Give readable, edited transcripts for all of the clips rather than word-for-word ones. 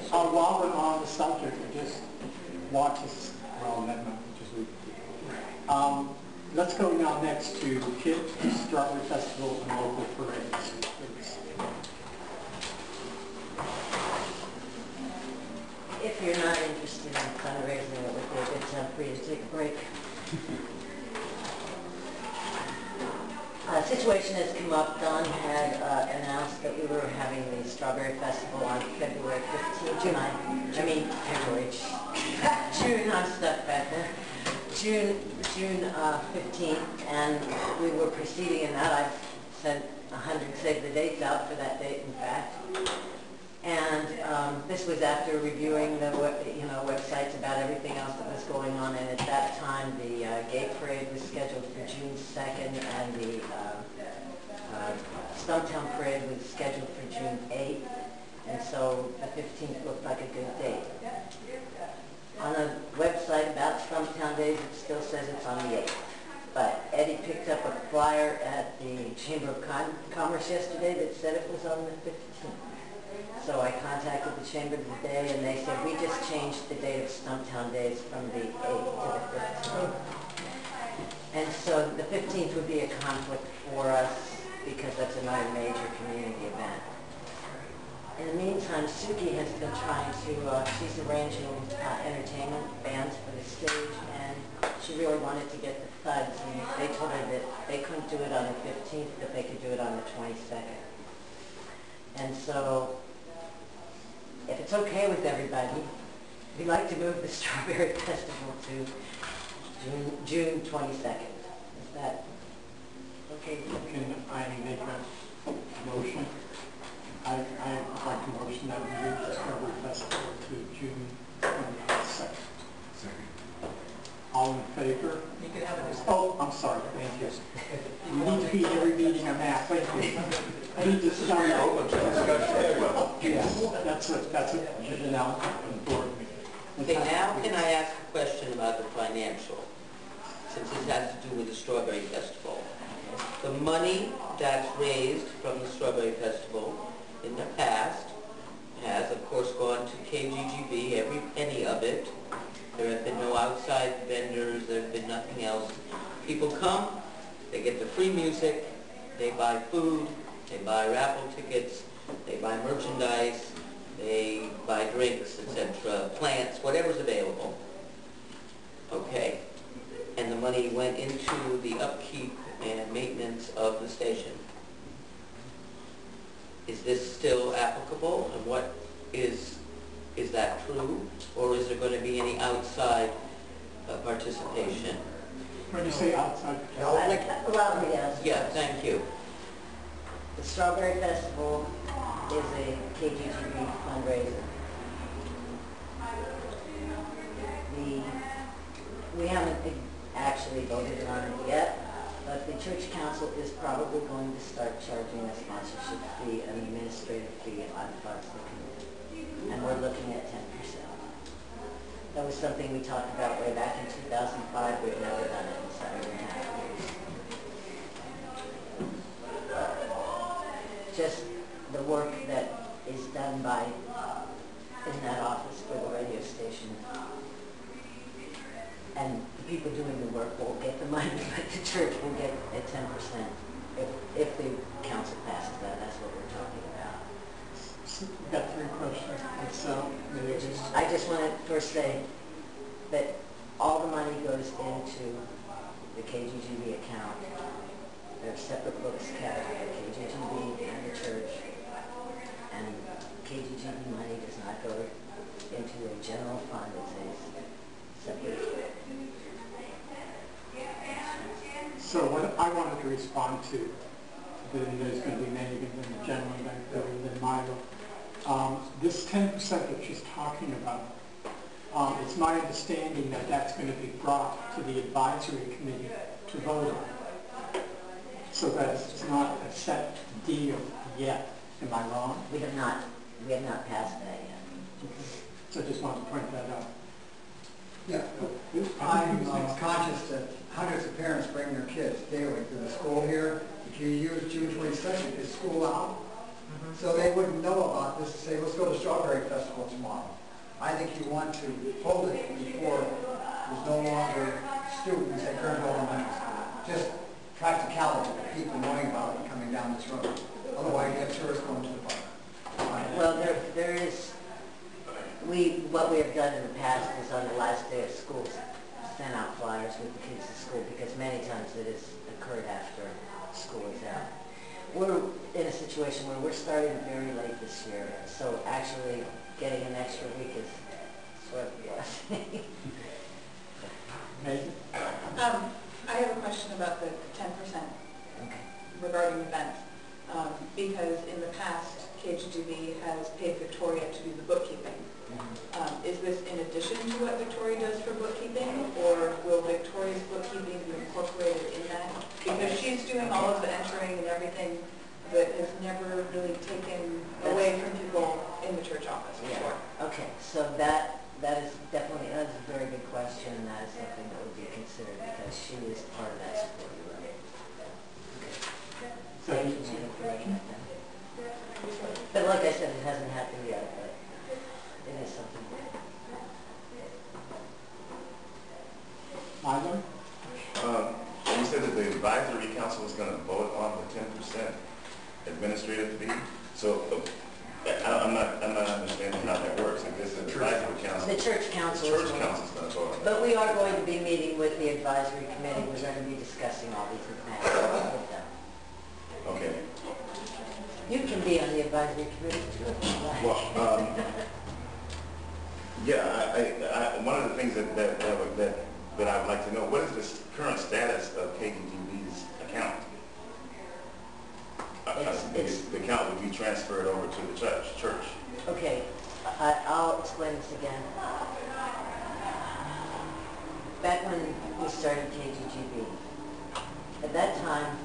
While we're on the subject, just watch us. Well, that might just leave it. Let's go now next to Kids, Strawberry Festival, and local parades. Please. If you're not interested in fundraising, it would be a good time for you to take a break. A situation has come up. Don had announced that we were having the Strawberry Festival on February 15th. June, I'm stuck back there. June 15th, and we were proceeding in that. I've sent 100 save the dates out for that date, in fact. And this was after reviewing the websites about everything else that was going on. And at that time, the gay parade was scheduled for June 2nd, and the Stumptown parade was scheduled for June 8th. And so the 15th looked like a good date. On the website about Stumptown Days, it still says it's on the 8th. But Eddie picked up a flyer at the Chamber of Commerce yesterday that said it was on the 15th. So I contacted the Chamber today, and they said, we just changed the date of Stumptown Days from the 8th to the 15th. And so the 15th would be a conflict for us because that's another major community event. In the meantime, Suki has been trying to, she's arranging entertainment bands for the stage, and she really wanted to get the thuds, and they told her that they couldn't do it on the 15th, but they could do it on the 22nd. And so, if it's okay with everybody, we'd like to move the Strawberry Festival to June 22nd. Is that okay? Can I make a motion? I'd like to motion that we move the Strawberry Festival to June 22nd. Second. All in favor? You can have a discussion. Oh, I'm sorry. Thank you. You need to be every meeting I'm at. Thank you. I need to start. We're open to discussion. Yeah, that's what Janelle informed me. Okay, now can I ask a question about the financial, since this has to do with the Strawberry Festival. The money that's raised from the Strawberry Festival in the past has, of course, gone to KGGV, every penny of it. There have been no outside vendors, there have been nothing else. People come, they get the free music, they buy food, they buy raffle tickets, they buy merchandise, they buy drinks, etc., plants, whatever's available. Okay. And the money went into the upkeep and maintenance of the station. Is this still applicable? And what is that true? Or is there going to be any outside participation? When you say outside, Allow me to ask. Yeah, thank you. The Strawberry Festival is a KGGV fundraiser. We haven't actually voted on it yet, but the church council is probably going to start charging a sponsorship fee, an administrative fee on funds that come in. And we're looking at 10%. That was something we talked about way back in 2005. We've never done it in 7.5 years. Just the work that is done in that office for the radio station. And the people doing the work won't get the money, but the church will get a 10% if the council passes that. That's what we're talking about. We've got 3 questions. So, I just want to first say that all the money goes into the KGGV account. There are separate books kept for KGGV and the church. And KGGV money does not go into a general fund. It's a separate. So what I wanted to respond to, then there's going to be Megan, then General, then Milo. This 10% that she's talking about, it's my understanding that that's going to be brought to the advisory committee to vote on. So that it's not a set deal yet. Am I wrong? We have not passed that yet. So I just wanted to point that out. Yeah, I'm conscious that hundreds of parents bring their kids daily to the school here. If you use June 22nd, is school out? So they wouldn't know about this to say, let's go to Strawberry Festival tomorrow. I think you want to hold it before there's no longer students at Guerneville Elementary School. Just practicality, people knowing about it coming down this road. Otherwise, you have tourists going to the park. Well, there is, what we have done in the past is on the last day of school, send out flyers with the kids to school, because many times it has occurred after school is out. We're in a situation where we're starting very late this year, so actually getting an extra week is sort of a blessing. I have a question about the 10% regarding events. Because in the past, KGGV has paid Victoria to do the bookkeeping. Is this in addition to what Victoria does for bookkeeping, or will Victoria's bookkeeping be incorporated in that? Because she's doing all of the entering and everything that has never really taken away from people in the church office before. Yeah. Okay, so that is definitely, that is a very good question, and that is something that would be considered, because she is part of that support group. Okay. Thank you, Jenny, for bringing that down. But like I said, it hasn't happened yet, but it is something. Milo? You said that the advisory council was going to vote on the 10% administrative fee. So I'm not understanding how that works. If this advisory council, The church council. the church council is going to vote on that. But we are going to be meeting with the advisory committee. We're going to be discussing all these matters with them. Okay. You can be on the advisory committee too. Well, yeah. One of the things that I would like to know, what is the current status of KGGV's account? The account would be transferred over to the church. Okay, I'll explain this again. Back when we started KGGV, at that time,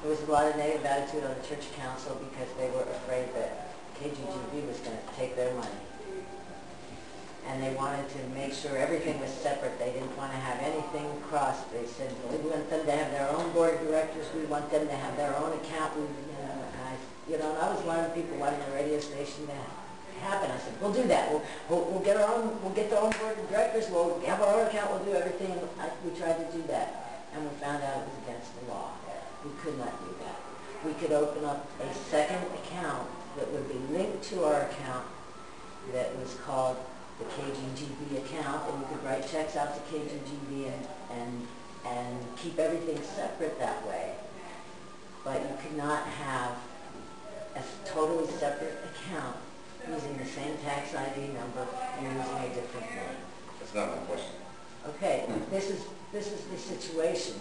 there was a lot of negative attitude on the church council because they were afraid that KGGV was going to take their money. And they wanted to make sure everything was separate. They didn't want to have anything crossed. They said, well, we want them to have their own board of directors. We want them to have their own account. And I was one of the people wanting the radio station to happen. I said, we'll do that. We'll get our own. We'll get their own board of directors. We'll have our own account. We'll do everything. We tried to do that, and we found out it was against the law. We could not do that. We could open up a second account that would be linked to our account that was called the KGGV account, and you could write checks out to KGGV and keep everything separate that way. But you could not have a totally separate account using the same tax ID number and using a different name. That's not my question. Okay, this is the situation.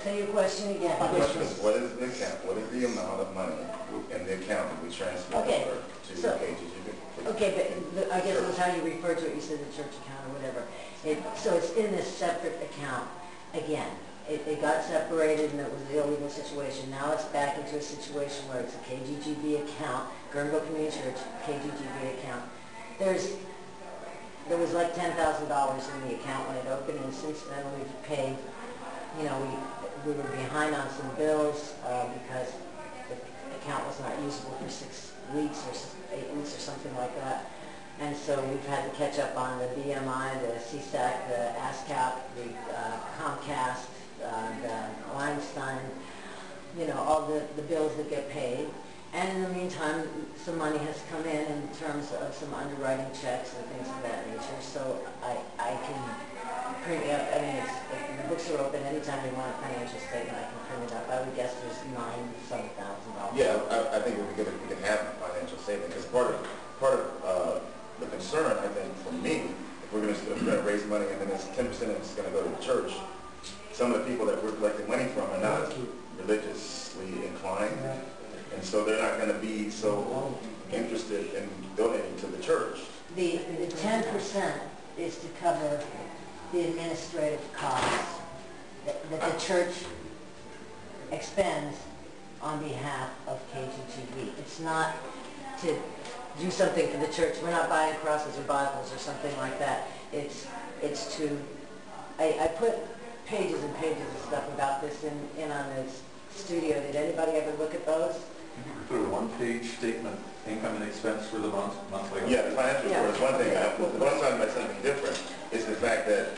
Say your question again. My question is, what is the account? What is the amount of money in the account that we transfer over to KGGV? Okay, but I guess that's how you refer to it. You said the church account or whatever. So it's in this separate account. Again, it got separated and it was an illegal situation. Now it's back into a situation where it's a KGGV account, Guerneville Community Church, KGGV account. There was like $10,000 in the account when it opened, and since then we've paid, we were behind on some bills because the account was not usable for 6 weeks or 8 weeks or something like that. And so we've had to catch up on the BMI, the CSAC, the ASCAP, the Comcast, the Weinstein, all the bills that get paid. And in the meantime, some money has come in terms of some underwriting checks and things of that nature. So I can print it up. I mean, the books are open. Anytime we want a financial statement, I can print it up. I would guess there's $9,000. Yeah, I think it would be good if we could have a financial statement, because part of the concern, I think, for me, if we're going to raise money and then it's 10% is going to go to the church, some of the people that we're collecting money from are not religiously inclined, and so they're not going to be so interested in donating to the church. The 10% is to cover the administrative costs that the church expends on behalf of KGGV. It's not to do something for the church. We're not buying crosses or Bibles or something like that. It's to, I put pages and pages of stuff about this in on the studio. Did anybody ever look at those? You could put a one-page statement, income and expense for the monthly. Yeah, the financial report is one thing. What I'm talking about something different is the fact that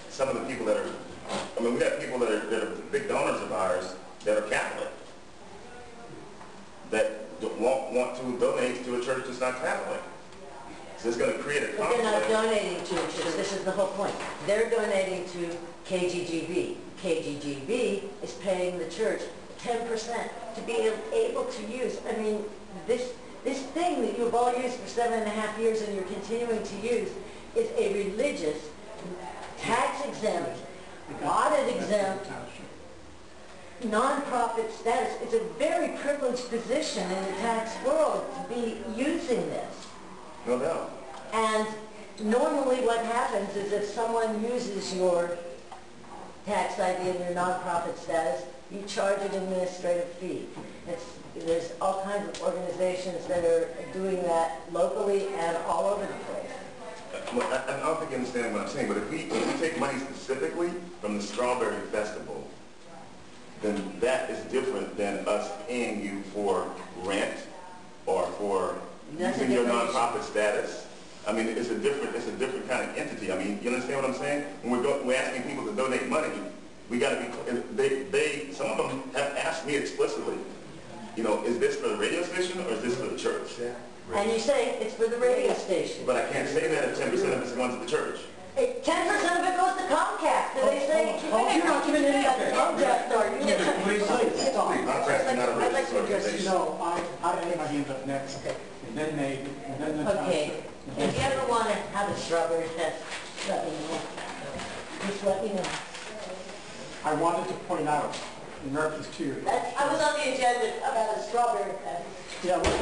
some of the people that are, I mean, we got people that are big donors of ours that are Catholic, that want to donate to a church that's not Catholic. So it's going to create a But they're not conflict. donating to a church. This is the whole point. They're donating to KGGV. KGGV is paying the church 10% to be able to use. I mean, this thing that you've all used for 7.5 years and you're continuing to use is a religious, tax-exempt, audit-exempt, non-profit status. It's a very privileged position in the tax world to be using this. No doubt. And normally what happens is if someone uses your tax ID and your nonprofit status, you charge an administrative fee. There's all kinds of organizations that are doing that locally and all over the place. Well, I don't think you understand what I'm saying, but if we take money specifically from the Strawberry Festival, then that is different than us paying you for rent or for using your nonprofit status. I mean, it's a different kind of entity. I mean, you understand what I'm saying? When we're asking people to donate money, we got to be, some of them have asked me explicitly, you know, is this for the radio station or is this for the church? And you say it's for the radio station. But I can't say that if 10% of it's going to the church. 10% of it goes to Comcast. Do they say, you're not giving any of that Comcast, are you? Comcast is not a I'd like religious to address organization. No, I had my hand up next, and then Nate, and then the Okay. township. If you ever want to have a strawberry fest, let me know. Just let me know. I wanted to point out, in reference to your... I was on the agenda about a strawberry fest. Yeah, well,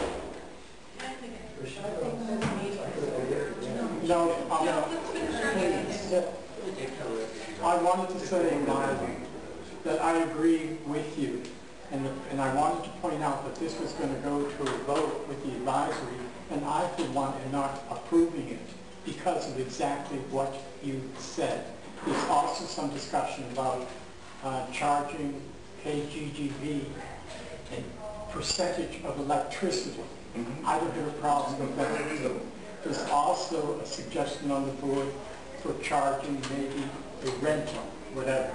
no, I wanted to say that I agree with you, and I wanted to point out that this was going to go to a vote with the advisory, and I, for one, am not approving it because of exactly what you said. There's also some discussion about charging KGGV a percentage of electricity. I don't have a problem with that. There's also a suggestion on the board for charging maybe a rental, whatever.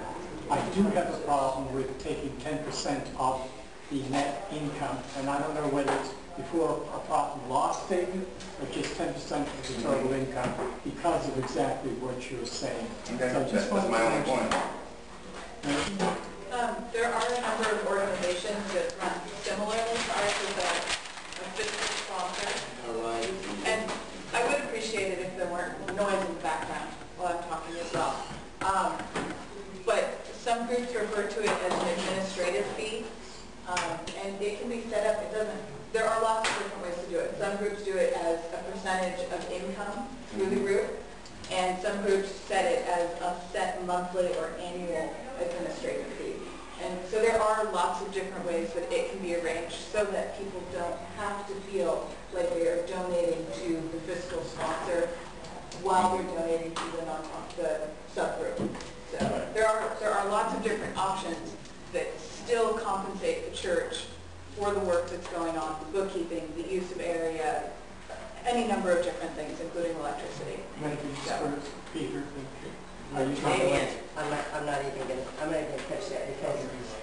I do have a problem with taking 10% of the net income, and I don't know whether it's before a profit and loss statement or just 10% of the total income because of exactly what you're saying. Okay, So I just that's wanted my to only mention point. that. There are a number of organizations that run similarly to ours with a fiscal sponsor. And I would appreciate it if there weren't noise in the background while I'm talking as well. But some groups refer to it as an administrative fee, and it can be set up, there are lots of different ways to do it. Some groups do it as a percentage of income through the group, and some groups set it as a set monthly or annual administrative fee. And so there are lots of different ways that it can be arranged so that people don't have to feel like they are donating to the fiscal sponsor while they're donating to the subgroup. So there are lots of different options that still compensate the church for the work that's going on, the bookkeeping, the use of area, any number of different things, including electricity. Maybe for Peter. I'm not even going to touch that because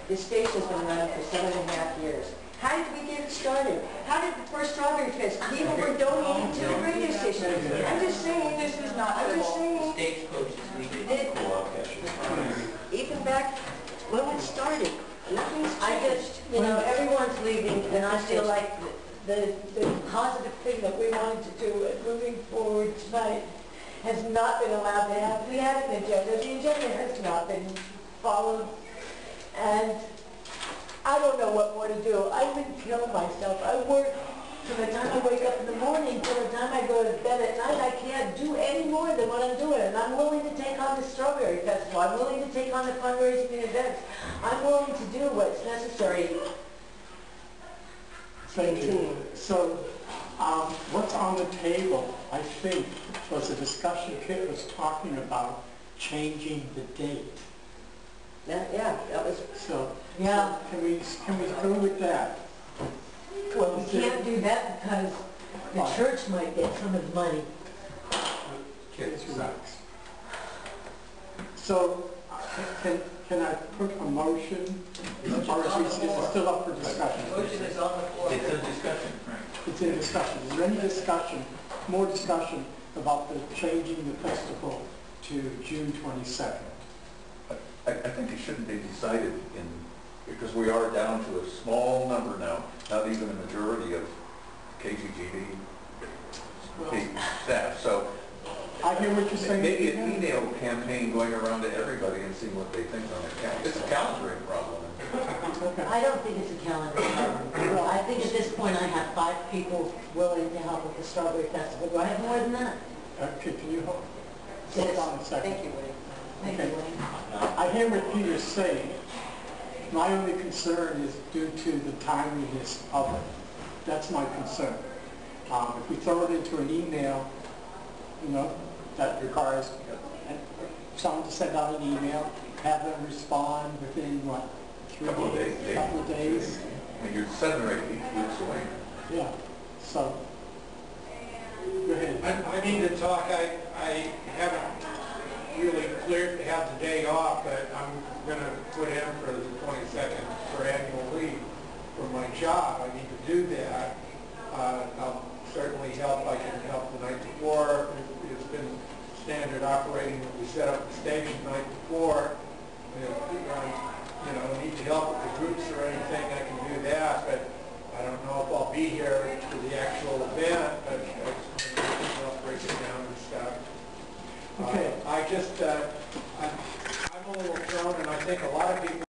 this station's been running for 7.5 years. How did we get it started? How did the first Strawberry Fest? People were donating to the radio station. I'm just saying, this is not, I'm just saying. Stagecoach is leaving. Even back when it started, nothing's changed. Everyone's leaving, and I feel like the positive thing that we wanted to do and moving forward tonight has not been allowed to happen. We had an agenda. The agenda has not been followed. And I don't know what more to do. I've been killing myself. I work from the time I wake up in the morning till the time I go to bed at night. I can't do any more than what I'm doing. And I'm willing to take on the Strawberry Festival. I'm willing to take on the fundraising events. I'm willing to do what's necessary. Thank you. So what's on the table, I think, was a discussion Kit was talking about changing the date. Yeah, that was, So, Yeah. can we go with that? well, we can't do that because the Why? church might get some of the money. Kids relax. So, can I put a motion, or is it still up for discussion? Motion is on the floor. It's a discussion, right? It's in discussion. Is there any discussion, more discussion about the changing the festival to June 22nd? I think it shouldn't be decided because we are down to a small number now, not even a majority of KGGV staff. So I hear what you're saying. maybe an email campaign going around to everybody and seeing what they think on their calendar. It's a calendaring problem. Okay. I don't think it's a calendar problem. I think at this point I have 5 people willing to help with the Strawberry Festival. Do I have more than that? Okay, can you hold Yes. on a second? Thank you, Wayne. Thank you, Wayne. I hear what Peter's saying. My only concern is due to the timeliness of it. That's my concern. If we throw it into an email, that requires someone to send out an email, have them respond within, what, 3 Couple of days? days. Couple of days? I mean, you're 7 or 8 weeks away. Yeah, so, go ahead. I need to talk, I haven't really cleared to have the day off, but I'm gonna put in for the 22nd for annual leave for my job. I need to do that. I'll certainly help, I can help the night before. It's been standard operating that we set up the station the night before. Need to help with the groups or anything, I can do that, but I don't know if I'll be here for the actual event, but I just want to help break it down and stuff. Okay. I'm a little thrown, and I think a lot of people